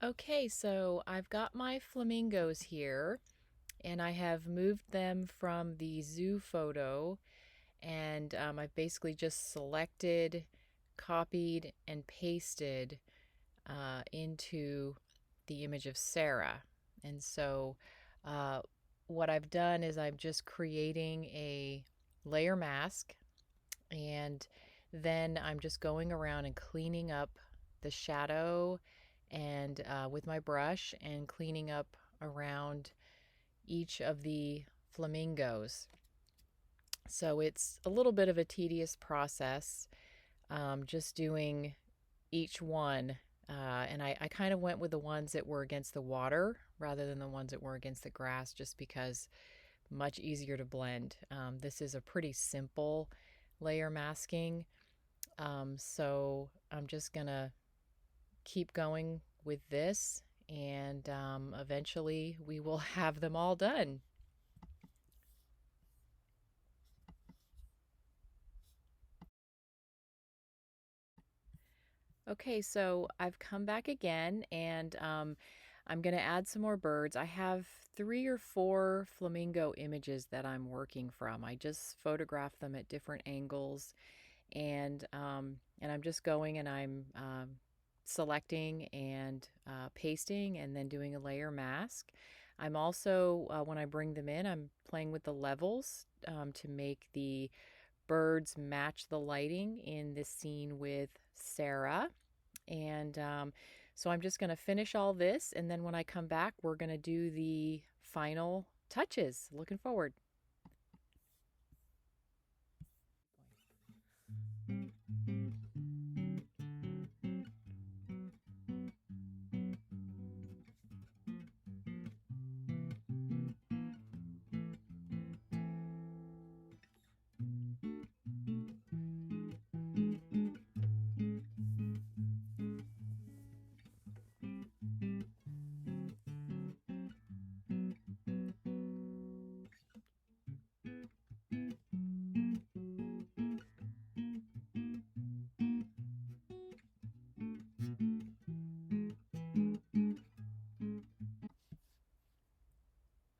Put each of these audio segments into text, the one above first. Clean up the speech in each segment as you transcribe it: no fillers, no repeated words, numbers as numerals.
Okay, so I've got my flamingos here and I have moved them from the zoo photo and I've basically just selected, copied, and pasted into the image of Sarah. And so uh, what I've done is I'm just creating a layer mask and then I'm just going around and cleaning up the shadow and with my brush and cleaning up around each of the flamingos. So it's a little bit of a tedious process, just doing each one. And I kind of went with the ones that were against the water rather than the ones that were against the grass, just because much easier to blend. This is a pretty simple layer masking. So I'm just gonna keep going with this, and eventually we will have them all done. Okay, so I've come back again, and I'm gonna add some more birds. I have 3 or 4 flamingo images that I'm working from. I just photographed them at different angles, and I'm just going and I'm selecting and pasting and then doing a layer mask. I'm also, when I bring them in, I'm playing with the levels to make the birds match the lighting in this scene with Sarah. And so I'm just going to finish all this, and then when I come back, we're going to do the final touches. Looking forward.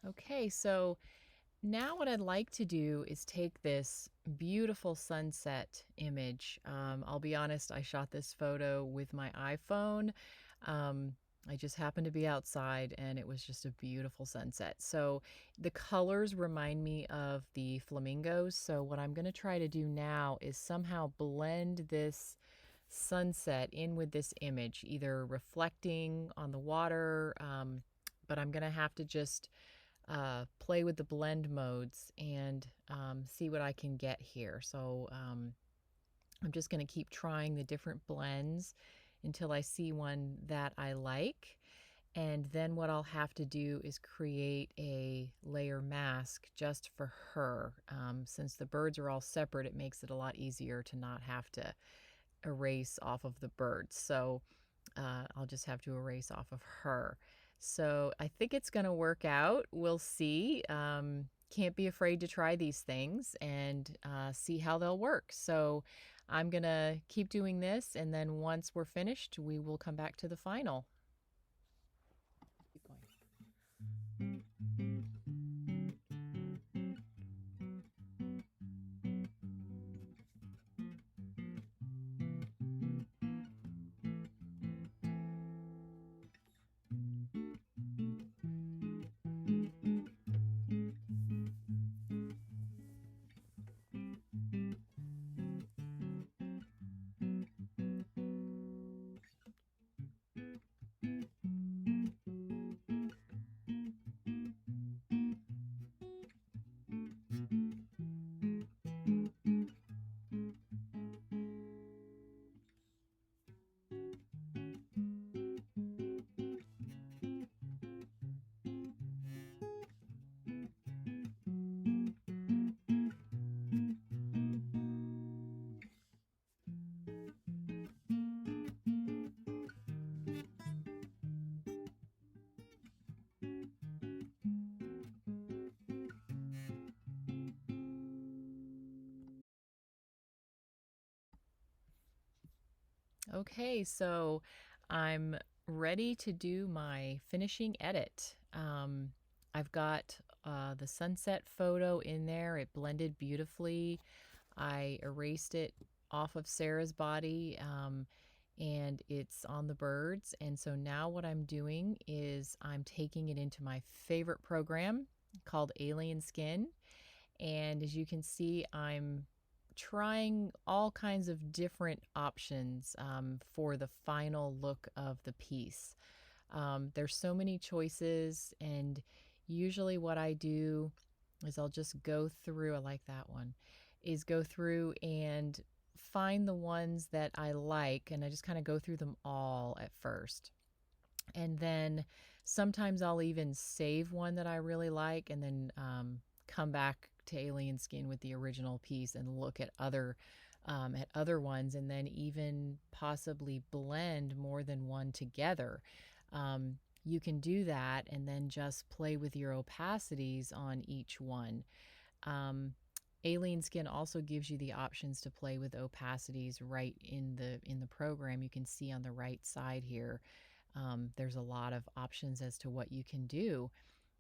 Okay, so now what I'd like to do is take this beautiful sunset image. I'll be honest, I shot this photo with my iPhone. Um, I just happened to be outside and it was just a beautiful sunset. So the colors remind me of the flamingos. So what I'm going to try to do now is somehow blend this sunset in with this image, either reflecting on the water, but I'm going to have to just play with the blend modes and see what I can get here. So I'm just going to keep trying the different blends until I see one that I like. And then what I'll have to do is create a layer mask just for her. Since the birds are all separate, it makes it a lot easier to not have to erase off of the birds. So I'll just have to erase off of her. So I think it's going to work out. We'll see. Can't be afraid to try these things and see how they'll work. So I'm going to keep doing this, and then once we're finished, we will come back to the final. Keep going. Okay, so I'm ready to do my finishing edit. I've got the sunset photo in there. It blended beautifully. I erased it off of Sarah's body, and it's on the birds. And so now what I'm doing is I'm taking it into my favorite program called Alien Skin. And as you can see, I'm trying all kinds of different options for the final look of the piece. There's so many choices, and usually what I do is I'll just go through, I like that one, is go through and find the ones that I like, and I just kind of go through them all at first. And then sometimes I'll even save one that I really like and then come back to Alien Skin with the original piece and look at other ones, and then even possibly blend more than one together. You can do that and then just play with your opacities on each one. Alien Skin also gives you the options to play with opacities right in the program. You can see on the right side here. There's a lot of options as to what you can do,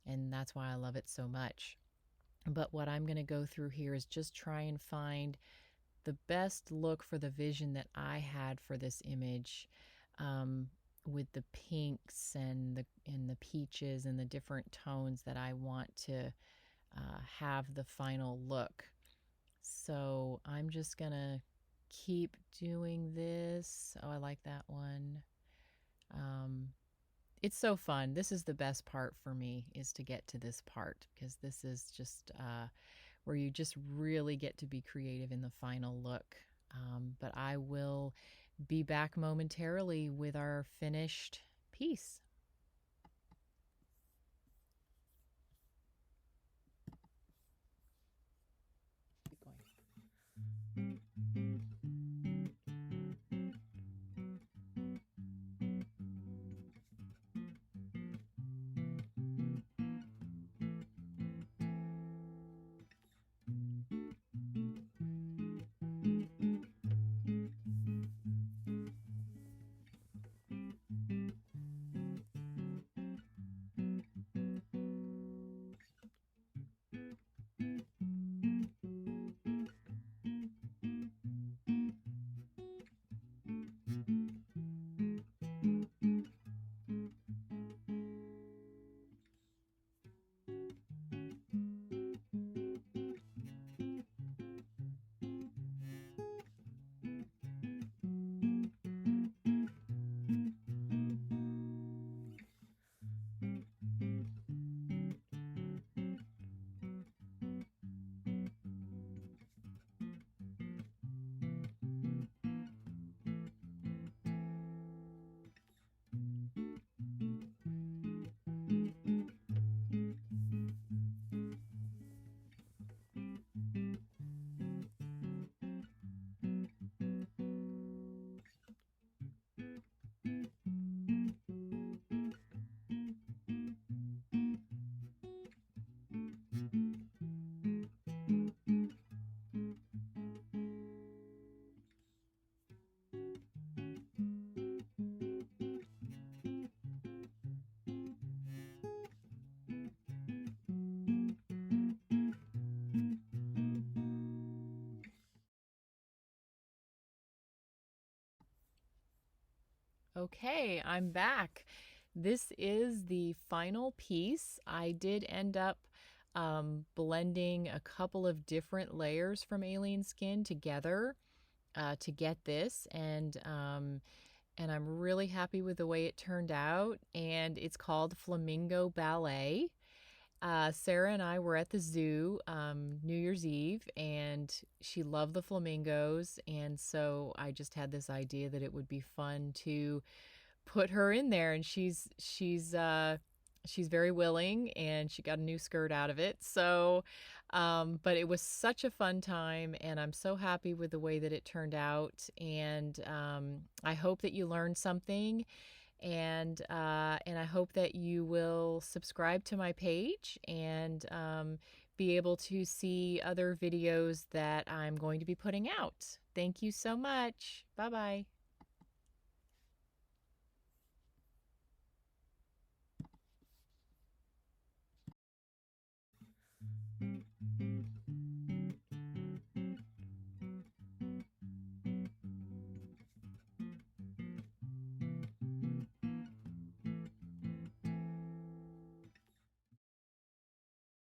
and that's why I love it so much. But what I'm going to go through here is just try and find the best look for the vision that I had for this image, with the pinks and the peaches and the different tones that I want to have the final look. So I'm just going to keep doing this. Oh, I like that one. It's so fun. This is the best part for me, is to get to this part, because this is just where you just really get to be creative in the final look. But I will be back momentarily with our finished piece. Keep going. Okay, I'm back. This is the final piece. I did end up blending a couple of different layers from Alien Skin together to get this, and I'm really happy with the way it turned out. And it's called Flamingo Ballet. Sarah and I were at the zoo New Year's Eve, and she loved the flamingos. And so I just had this idea that it would be fun to put her in there, and she's very willing, and she got a new skirt out of it. So, but it was such a fun time, and I'm so happy with the way that it turned out. And I hope that you learned something, and I hope that you will subscribe to my page and be able to see other videos that I'm going to be putting out. Thank you so much. Bye bye.